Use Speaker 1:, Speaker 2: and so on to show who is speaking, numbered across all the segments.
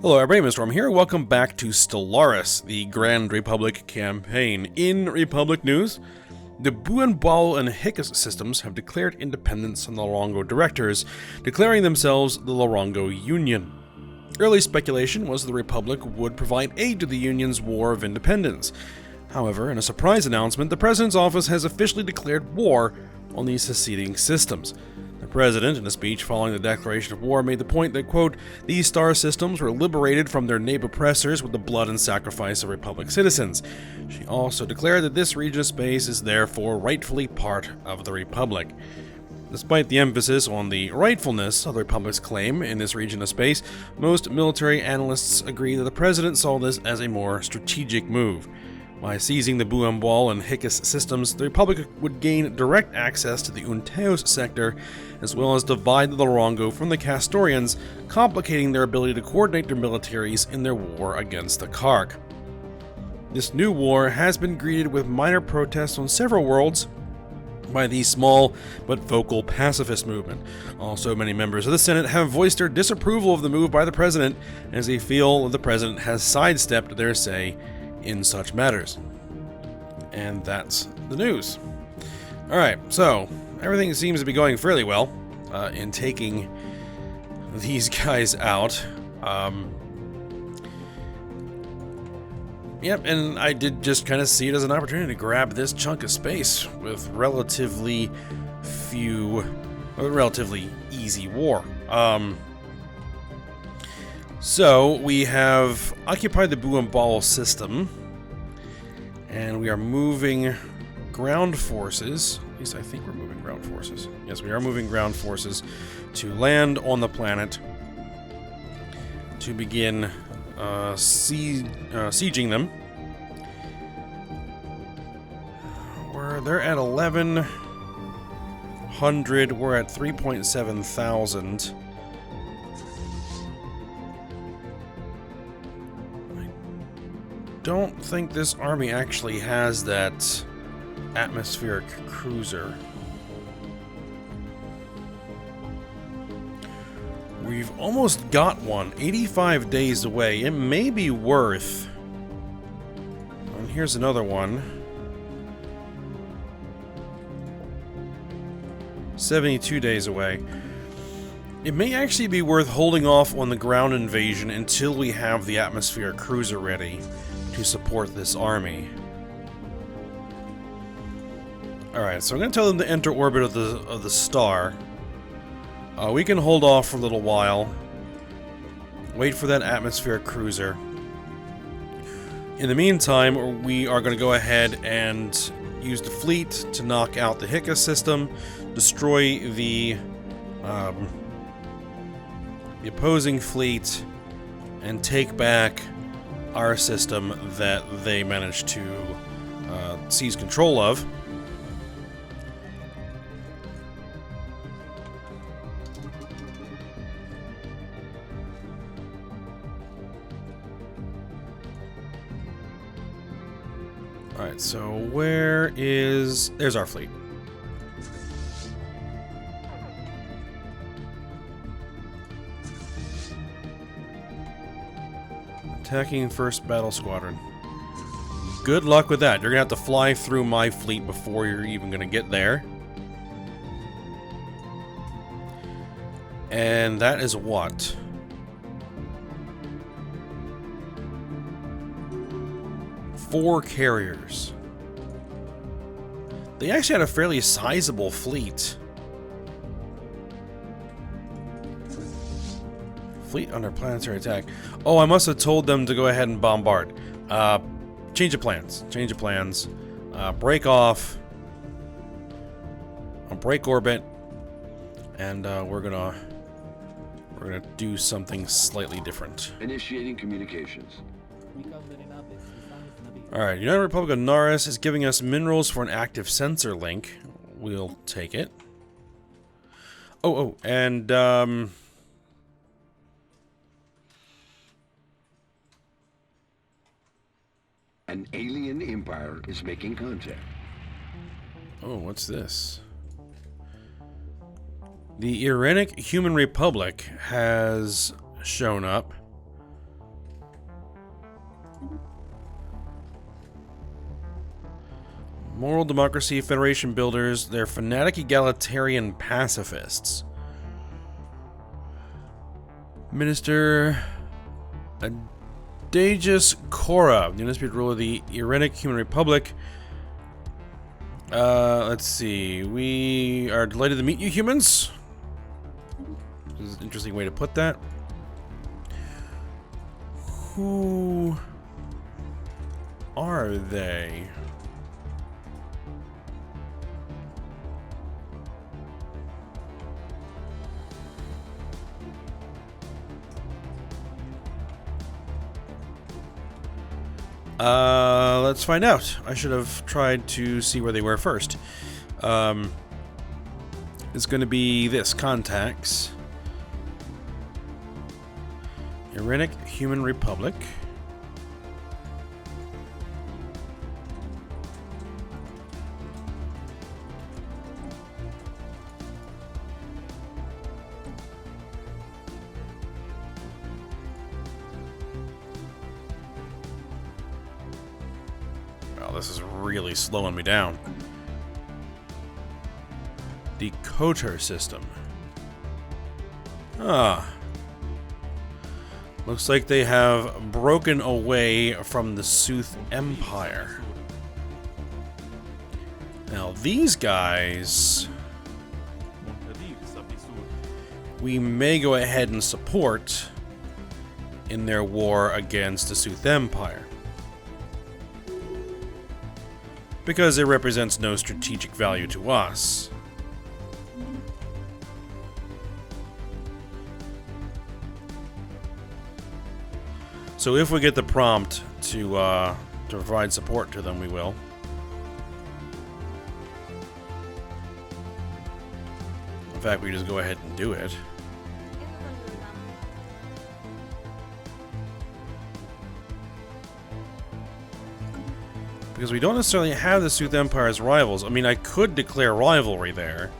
Speaker 1: Hello everybody, Mr. Storm here. Welcome back to Stellaris, the Grand Republic campaign. In Republic news, the Buenbal and Hickus systems have declared independence from the Lorongo directors, declaring themselves the Lorongo Union. Early speculation was the Republic would provide aid to the Union's War of Independence. However, in a surprise announcement, the President's office has officially declared war on these seceding systems. The President, in a speech following the declaration of war, made the point that, quote, these star systems were liberated from their native oppressors with the blood and sacrifice of Republic citizens. She also declared that this region of space is therefore rightfully part of the Republic. Despite the emphasis on the rightfulness of the Republic's claim in this region of space, most military analysts agree that the President saw this as a more strategic move. By seizing the Buenbal and Hickus systems, the Republic would gain direct access to the Unteos sector, as well as divide the Lorongo from the Castorians, complicating their ability to coordinate their militaries in their war against the Kark. This new war has been greeted with minor protests on several worlds by the small but vocal pacifist movement. Also, many members of the Senate have voiced their disapproval of the move by the President, as they feel the President has sidestepped their say in such matters. And that's the news. Alright, so everything seems to be going fairly well in taking these guys out. Yep, and I did just kind of see it as an opportunity to grab this chunk of space with relatively easy war. So, we have occupied the Buenbal system, and we are moving ground forces, at least I think we're moving ground forces. Yes, we are moving ground forces to land on the planet to begin sieging them. They're at 1,100, we're at 3.7 thousand. Don't think this army actually has that atmospheric cruiser. We've almost got one, 85 days away. It may be worth... And here's another one. 72 days away. It may actually be worth holding off on the ground invasion until we have the atmospheric cruiser ready to support this army. Alright, so I'm going to tell them to enter orbit of the star. We can hold off for a little while. Wait for that atmospheric cruiser. In the meantime, we are going to go ahead and use the fleet to knock out the Hickus system, destroy the opposing fleet, and take back our system that they managed to seize control of. Alright, so there's our fleet. Attacking first battle squadron. Good luck with that. You're gonna have to fly through my fleet before you're even gonna get there. And that is what? Four carriers. They actually had a fairly sizable fleet. Fleet under planetary attack. Oh, I must have told them to go ahead and bombard. Change of plans. Change of plans. Break off. Break orbit. And we're gonna do something slightly different.
Speaker 2: Initiating communications.
Speaker 1: Alright, United Republic of Naris is giving us minerals for an active sensor link. We'll take it. And
Speaker 2: an alien empire is making contact.
Speaker 1: Oh, what's this? The Irenic Human Republic has shown up. Moral democracy, Federation builders, they're fanatic egalitarian pacifists. Minister Adagus Cora, the undisputed ruler of the Irenic Human Republic. Let's see. We are delighted to meet you, humans. This is an interesting way to put that. Who are they? Let's find out. I should have tried to see where they were first. It's going to be this. Contacts. Irenic Human Republic. This is really slowing me down. Decoder system. Looks like they have broken away from the Sooth Empire. Now these guys, we may go ahead and support in their war against the Sooth Empire, because it represents no strategic value to us. So if we get the prompt to provide support to them, we will. In fact, we just go ahead and do it. Because we don't necessarily have the Sooth Empire as rivals. I mean, I could declare rivalry there.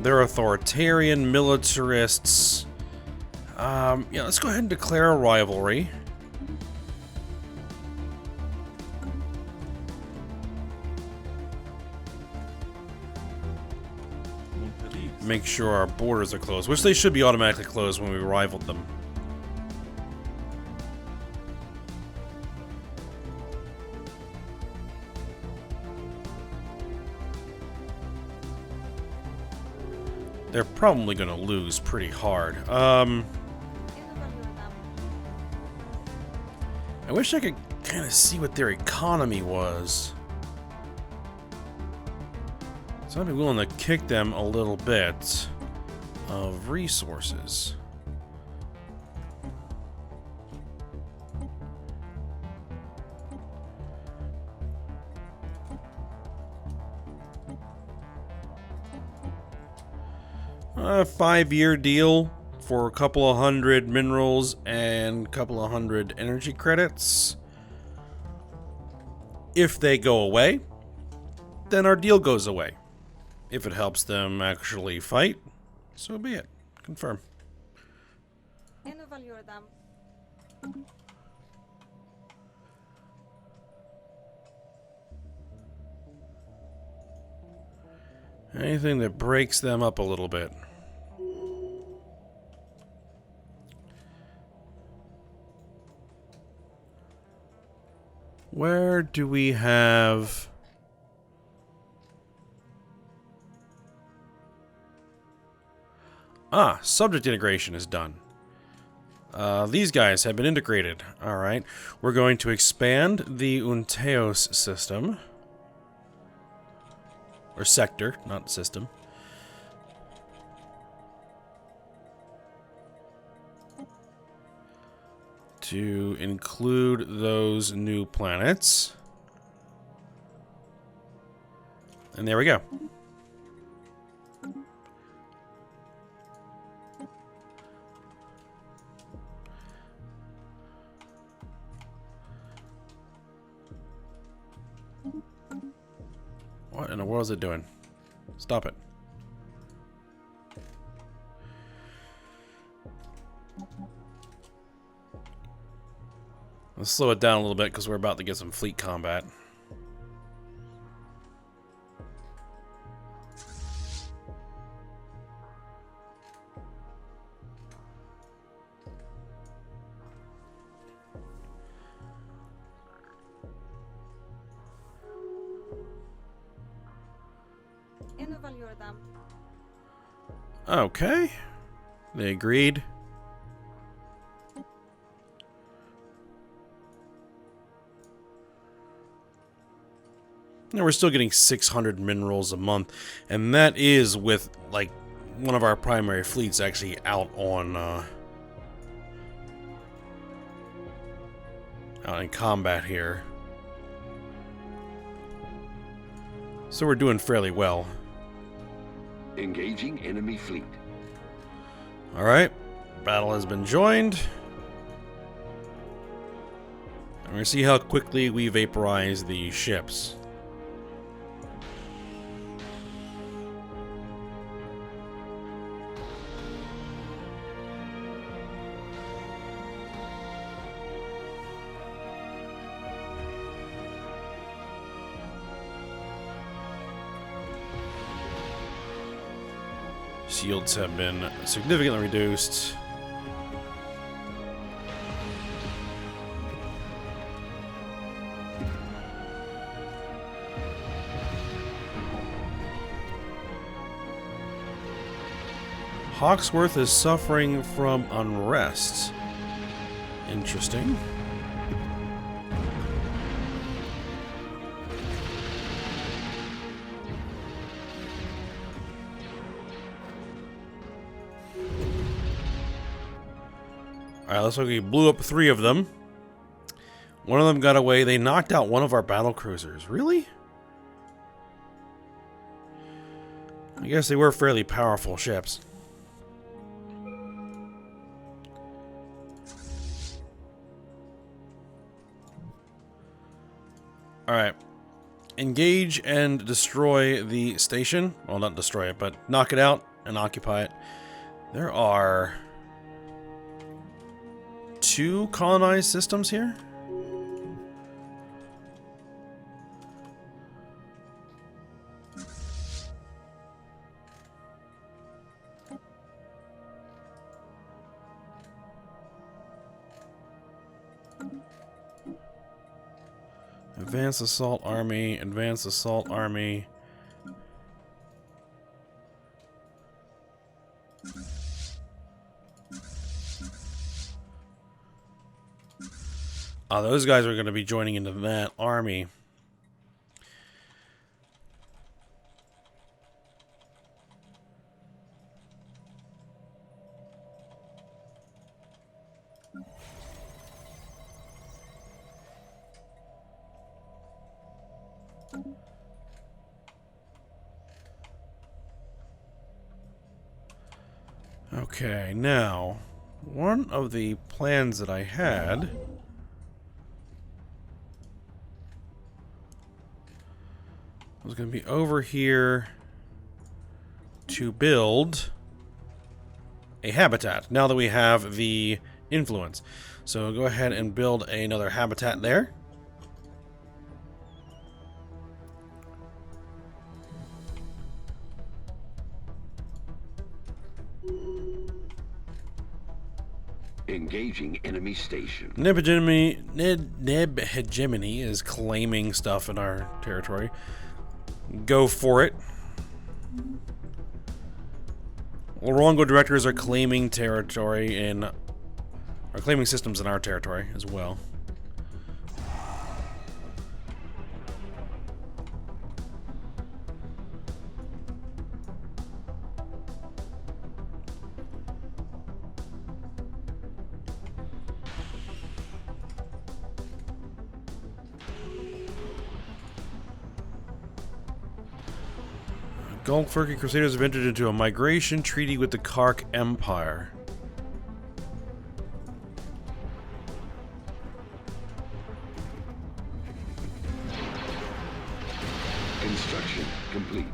Speaker 1: They're authoritarian militarists. Yeah, let's go ahead and declare a rivalry. Make sure our borders are closed, which they should be automatically closed when we rivaled them. They're probably going to lose pretty hard. I wish I could kind of see what their economy was. So I'd be willing to kick them a little bit of resources. A 5-year deal for a couple of hundred minerals and a couple of hundred energy credits. If they go away, then our deal goes away. If it helps them actually fight, so be it. Confirm. Anything that breaks them up a little bit. Where do we have... subject integration is done. These guys have been integrated. Alright. We're going to expand the Unteos system. Or sector, not system. To include those new planets. And there we go. What in the world is it doing? Stop it. Let's slow it down a little bit because we're about to get some fleet combat.
Speaker 3: of them.
Speaker 1: Okay. They agreed. And we're still getting 600 minerals a month, and that is with, like, one of our primary fleets actually out on, out in combat here. So we're doing fairly well.
Speaker 2: Engaging enemy fleet.
Speaker 1: Alright, battle has been joined. And we're going to see how quickly we vaporize the ships. Shields have been significantly reduced. Hawksworth is suffering from unrest. Interesting. Alright, looks like we blew up 3 of them. One of them got away. They knocked out one of our battle cruisers. Really? I guess they were fairly powerful ships. Alright. Engage and destroy the station. Well, not destroy it, but knock it out and occupy it. There are 2 colonized systems here? Advanced Assault Army, Advanced Assault Army. Those guys are going to be joining into that army. Okay, now, one of the plans that I had was going to be over here to build a habitat, now that we have the influence. So go ahead and build another habitat there.
Speaker 2: Engaging enemy station.
Speaker 1: Neb Hegemony is claiming stuff in our territory. Go for it. Lorongo directors are claiming territory in... are claiming systems in our territory as well. Gulfurky Crusaders have entered into a migration treaty with the Kark Empire.
Speaker 2: Construction complete.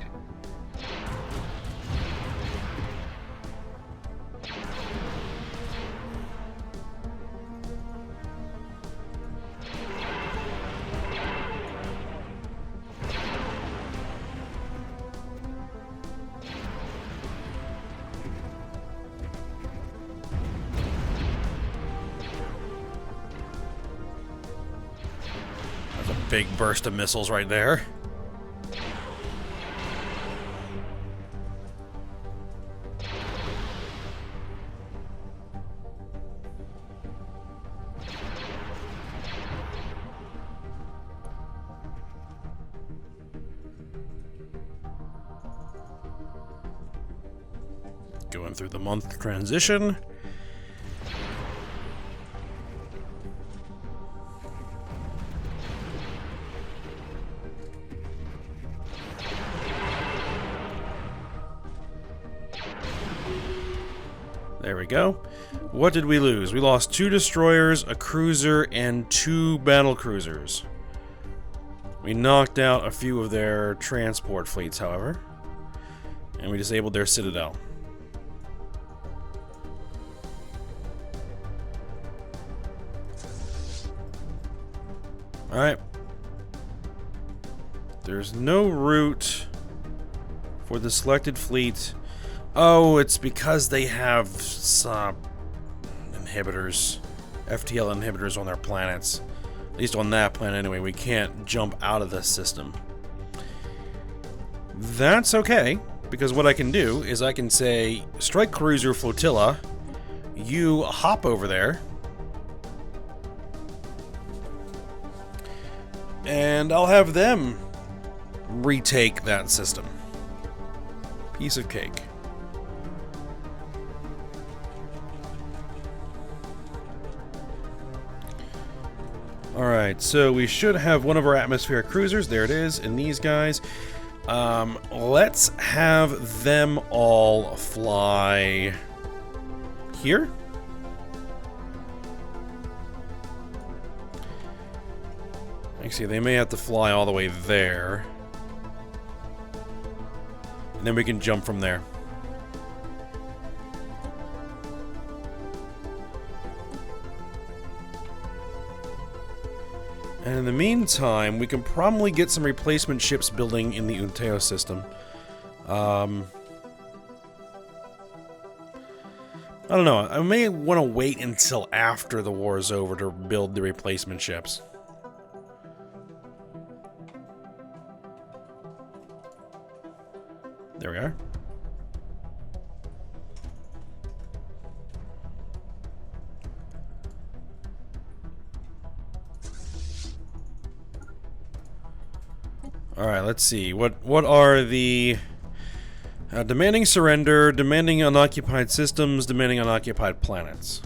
Speaker 1: Big burst of missiles right there. through the month transition. There we go. What did we lose? We lost 2 destroyers, a cruiser, and 2 battle cruisers. We knocked out a few of their transport fleets, however, and we disabled their citadel. Alright. There's no route for the selected fleet. Oh, it's because they have some inhibitors, FTL inhibitors on their planets. At least on that planet anyway, we can't jump out of this system. That's okay, because what I can do is I can say, strike cruiser flotilla, you hop over there, and I'll have them retake that system. Piece of cake. Alright, so we should have one of our atmospheric cruisers. There it is, and these guys. Let's have them all fly here. Actually, they may have to fly all the way there. And then we can jump from there. And in the meantime, we can probably get some replacement ships building in the Utopia system. I don't know. I may want to wait until after the war is over to build the replacement ships. There we are. Alright, let's see. What are the... demanding surrender, demanding unoccupied systems, demanding unoccupied planets.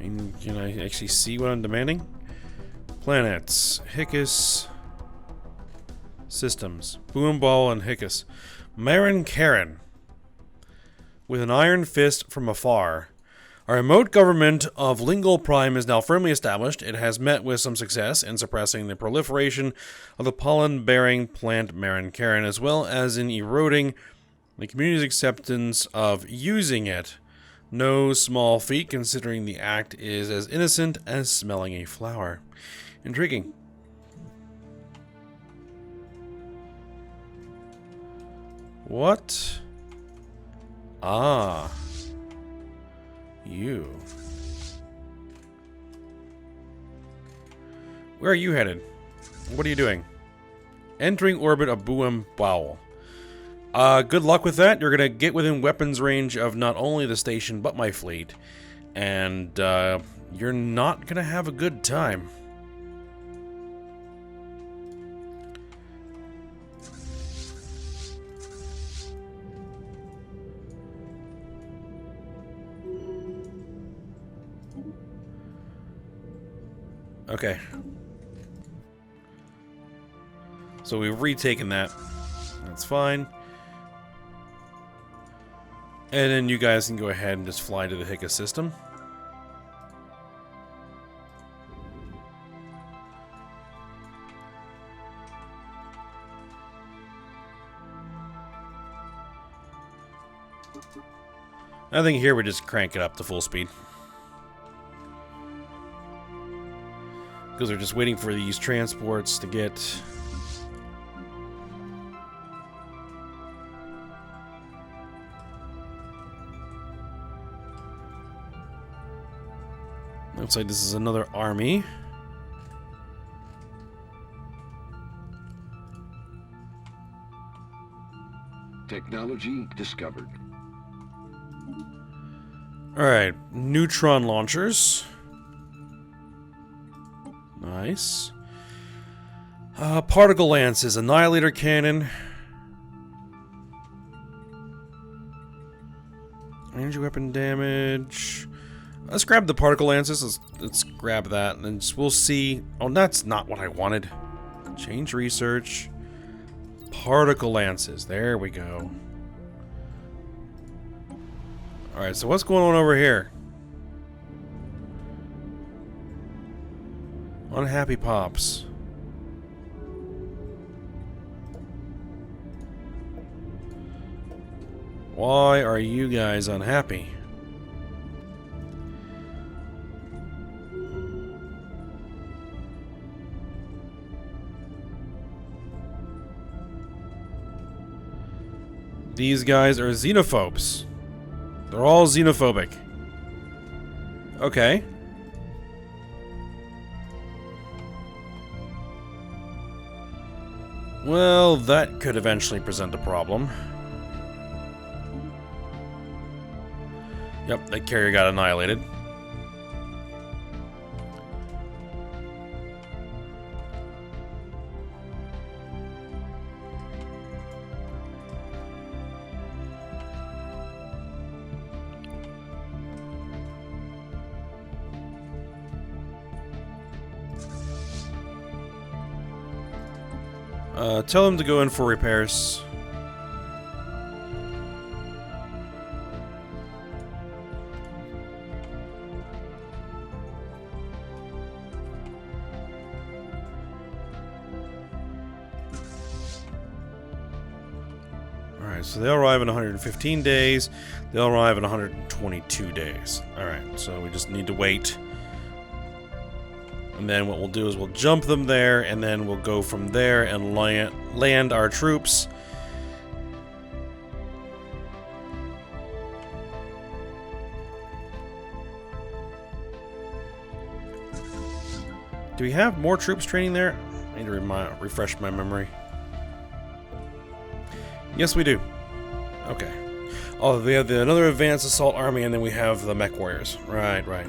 Speaker 1: And can I actually see what I'm demanding? Planets, Hickus, systems, Boomball and Hickus. Marin Karen. With an iron fist from afar. Our remote government of Lingle Prime is now firmly established. It has met with some success in suppressing the proliferation of the pollen-bearing plant Marin Karen, as well as in eroding the community's acceptance of using it. No small feat, considering the act is as innocent as smelling a flower. Intriguing. What? Ah. You. Where are you headed? What are you doing? Entering orbit of Buem Bowel. Good luck with that. You're gonna get within weapons range of not only the station, but my fleet. And, you're not gonna have a good time. Okay. So we've retaken that. That's fine. And then you guys can go ahead and just fly to the Hickus system. I think here we just crank it up to full speed. Because they're just waiting for these transports to get... Looks like this is another army.
Speaker 2: Technology discovered.
Speaker 1: Alright, neutron launchers. Nice. Particle lances, annihilator cannon. Energy weapon damage. Let's grab the particle lances. Let's grab that, and then we'll see. Oh, that's not what I wanted. Change research. Particle lances. There we go. Alright, so what's going on over here? Unhappy Pops. Why are you guys unhappy? These guys are xenophobes. They're all xenophobic. Okay. Well, that could eventually present a problem. Yep, that carrier got annihilated. Tell him to go in for repairs. Alright, so they'll arrive in 115 days. They'll arrive in 122 days. Alright, so we just need to wait. And then what we'll do is we'll jump them there, and then we'll go from there and land our troops. Do we have more troops training there? I need to refresh my memory. Yes, we do. Okay. Oh, we have another advanced assault army, and then we have the mech warriors. Right, right.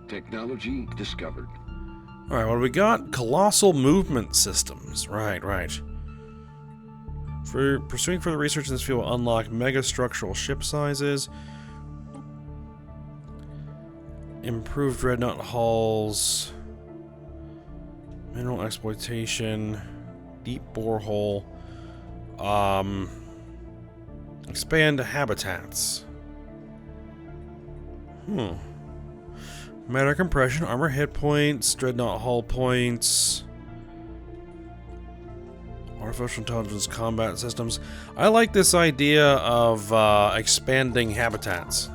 Speaker 2: Technology discovered.
Speaker 1: Alright, what do we got? Colossal movement systems. Right, right. For pursuing further research in this field will unlock mega structural ship sizes. Improved dreadnought hulls. Mineral exploitation. Deep borehole. Expand habitats. Matter compression, armor hit points, dreadnought hull points, artificial intelligence combat systems. I like this idea of expanding habitats.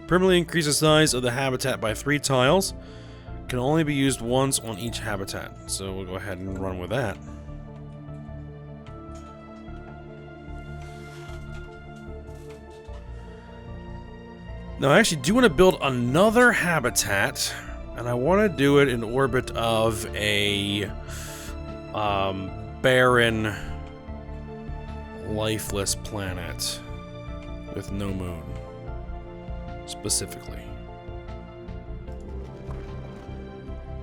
Speaker 1: Permanently increase the size of the habitat by 3 tiles. Can only be used once on each habitat. So we'll go ahead and run with that. Now, I actually do want to build another habitat, and I want to do it in orbit of a barren, lifeless planet with no moon, specifically.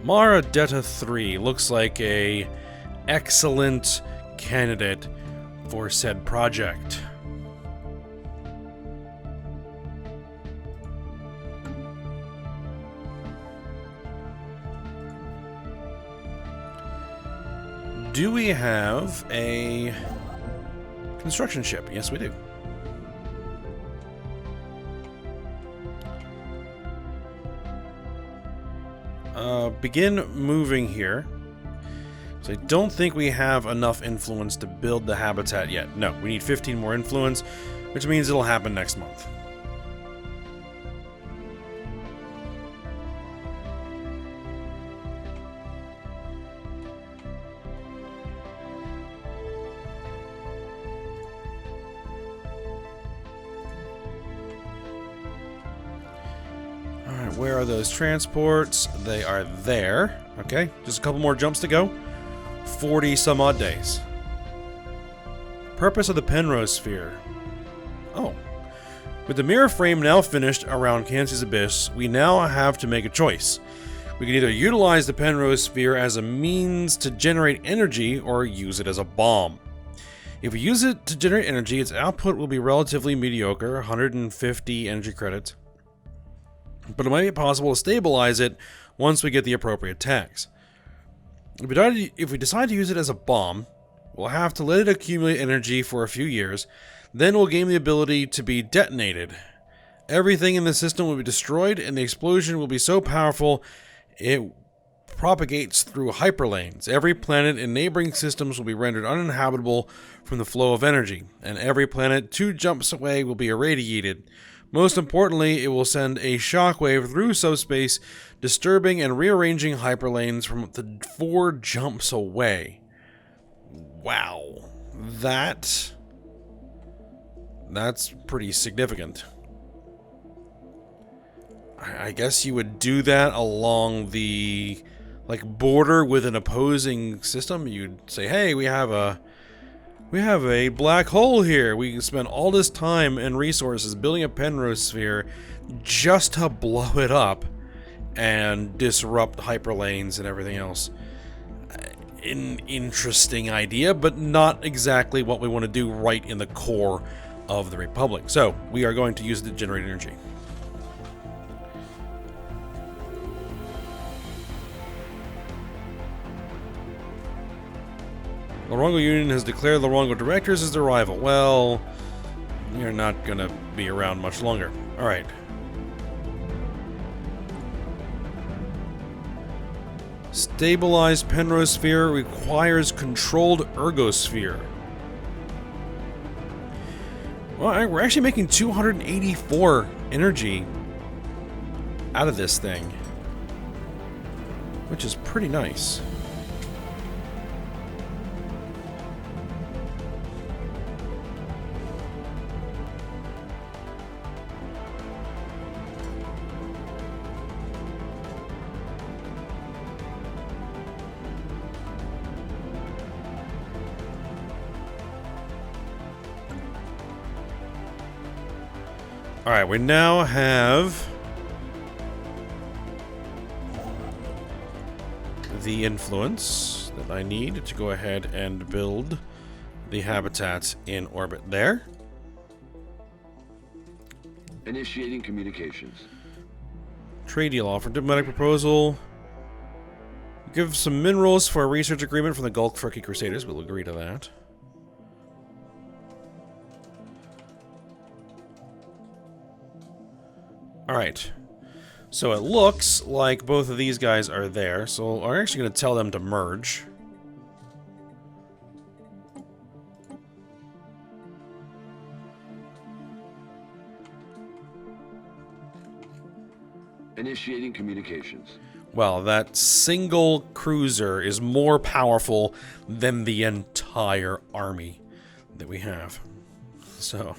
Speaker 1: Mara Detta 3 looks like a excellent candidate for said project. Do we have a construction ship? Yes, we do. Begin moving here. So I don't think we have enough influence to build the habitat yet. No, we need 15 more influence, which means it'll happen next month. where are those transports? They are there. Okay, just a couple more jumps to go. 40 some odd days. Purpose of the Penrose Sphere. Oh. With the mirror frame now finished around Cansey's Abyss, we now have to make a choice. We can either utilize the Penrose Sphere as a means to generate energy or use it as a bomb. If we use it to generate energy, its output will be relatively mediocre, 150 energy credits. But it might be possible to stabilize it once we get the appropriate tags. If we decide to use it as a bomb, we'll have to let it accumulate energy for a few years, then we'll gain the ability to be detonated. Everything in the system will be destroyed, and the explosion will be so powerful it propagates through hyperlanes. Every planet and neighboring systems will be rendered uninhabitable from the flow of energy, and every planet 2 jumps away will be irradiated. Most importantly, it will send a shockwave through subspace, disturbing and rearranging hyperlanes from the 4 jumps away. Wow. That's pretty significant. I guess you would do that along the border with an opposing system. You'd say, "Hey, we have a black hole here. We can spend all this time and resources building a Penrose Sphere just to blow it up and disrupt hyperlanes and everything else." An interesting idea, but not exactly what we want to do right in the core of the Republic. So we are going to use it to generate energy. Lorongo Union has declared Lorongo directors as their rival. Well, you're not gonna be around much longer. Alright. Stabilized Penrose Sphere requires controlled Ergosphere. Well, we're actually making 284 energy out of this thing, which is pretty nice. Alright, we now have the influence that I need to go ahead and build the habitats in orbit there.
Speaker 2: Initiating communications.
Speaker 1: Trade deal offer. Diplomatic proposal. Give some minerals for a research agreement from the Galactic Crusaders. We'll agree to that. Alright, so it looks like both of these guys are there, so we're actually going to tell them to merge.
Speaker 2: Initiating communications.
Speaker 1: Well, that single cruiser is more powerful than the entire army that we have. So...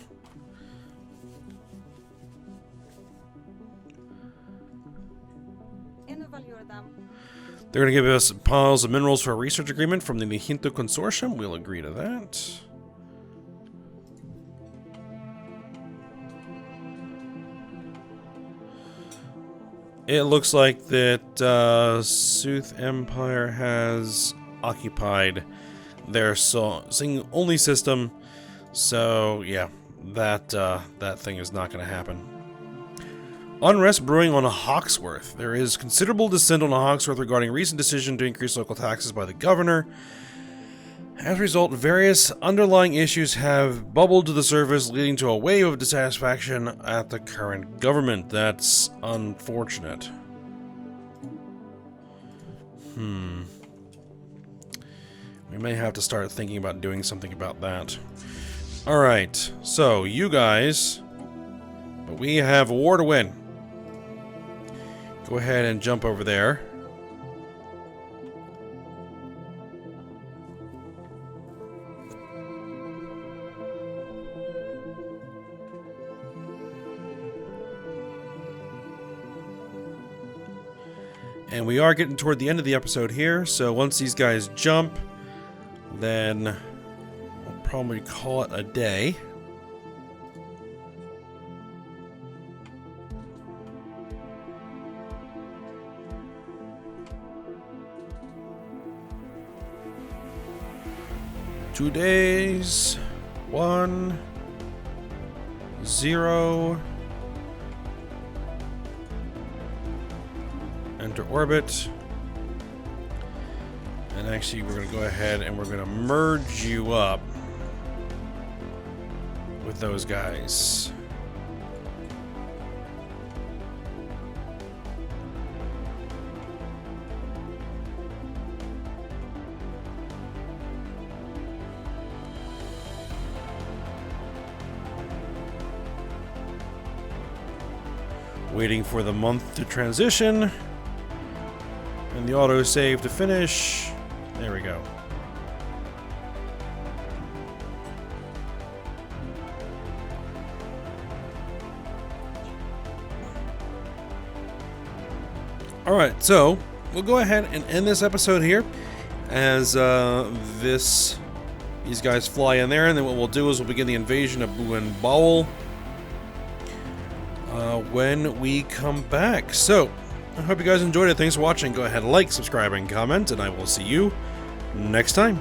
Speaker 1: they're going to give us piles of minerals for a research agreement from the Nihinto Consortium. We'll agree to that. It looks like that Sooth Empire has occupied their only system. So, yeah, that thing is not going to happen. Unrest brewing on Hawksworth. There is considerable dissent on Hawksworth regarding a recent decision to increase local taxes by the governor. As a result, various underlying issues have bubbled to the surface, leading to a wave of dissatisfaction at the current government. That's unfortunate. We may have to start thinking about doing something about that. Alright, so you guys... but we have a war to win. Go ahead and jump over there. And we are getting toward the end of the episode here, so once these guys jump, then we'll probably call it a day. Two days, 1, 0, enter orbit, and actually we're going to go ahead and we're going to merge you up with those guys. Waiting for the month to transition and the autosave to finish. There we go. Alright, so we'll go ahead and end this episode here as these guys fly in there, and then what we'll do is we'll begin the invasion of Buon Bowel when we come back. So, I hope you guys enjoyed it. Thanks for watching. Go ahead, like, subscribe, and comment, and I will see you next time.